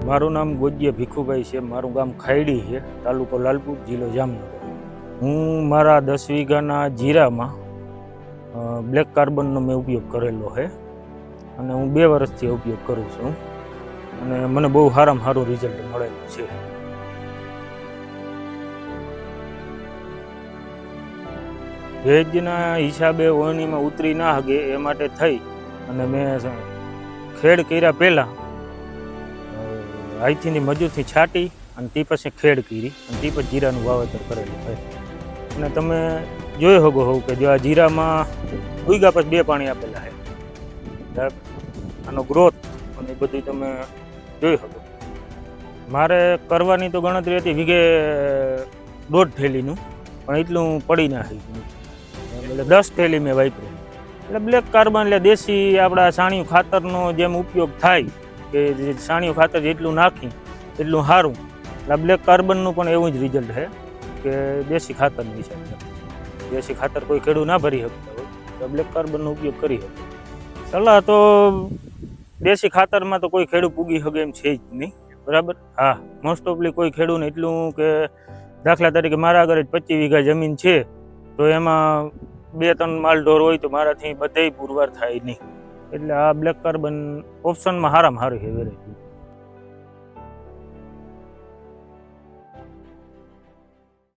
મારું નામ ગોજિયા ભીખુભાઈ છે. મારું ગામ ખાયડી છે, તાલુકો લાલપુર, જિલ્લો જામનગર. હું મારા 10 વીઘાના જીરામાં બ્લેક કાર્બનનો મેં ઉપયોગ કરેલો છે અને હું 2 વર્ષથી ઉપયોગ કરું છું અને મને બહુ સારામાં સારું રિઝલ્ટ મળેલું છે. ભેજના હિસાબે ઓણીમાં ઉતરી ના શકે એ માટે થઈ અને મેં ખેડ કર્યા પહેલાં હાથીની મજૂરથી છાંટી અને તે પછી ખેડ કરી અને તે પછી જીરાનું વાવેતર કરેલું છે. અને તમે જોઈ શકો છો કે જો આ જીરામાં ઉગ્યા પછી 2 પાણી આપેલા છે. આનો ગ્રોથ અને એ બધું તમે જોઈ શકો. મારે કરવાની તો ગણતરી હતી વીઘે 1.5 થેલીનું, પણ એટલું પડી ના શક્યું. એટલે 10 થેલી મેં વાપર્યું. એટલે બ્લેક કાર્બન એટલે દેશી આપણા છાણિયું ખાતરનો જેમ ઉપયોગ થાય કે છાણિયું ખાતર જેટલું નાખી એટલું સારું. એટલે બ્લેક કાર્બનનું પણ એવું જ રિઝલ્ટ છે કે દેશી ખાતરની હિસાબે. દેશી ખાતર કોઈ ખેડૂત ના ભરી શકતા હોય તો બ્લેક કાર્બનનો ઉપયોગ કરી શકે. સલાહ તો દેશી ખાતરમાં તો કોઈ ખેડૂત પૂગી શકે એમ છે જ નહીં, બરાબર. હા, મોસ્ટ ઓફલી કોઈ ખેડૂતને એટલું કે દાખલા તરીકે મારા આગળ જ 25 વીઘા જમીન છે તો એમાં 2-3 માલ ઢોર હોય તો મારાથી બધેય પુરવાર થાય નહીં. એટલે આ બ્લેક કાર્બન ઓપ્શનમાં સારામાં સારી છે વેરાયટી.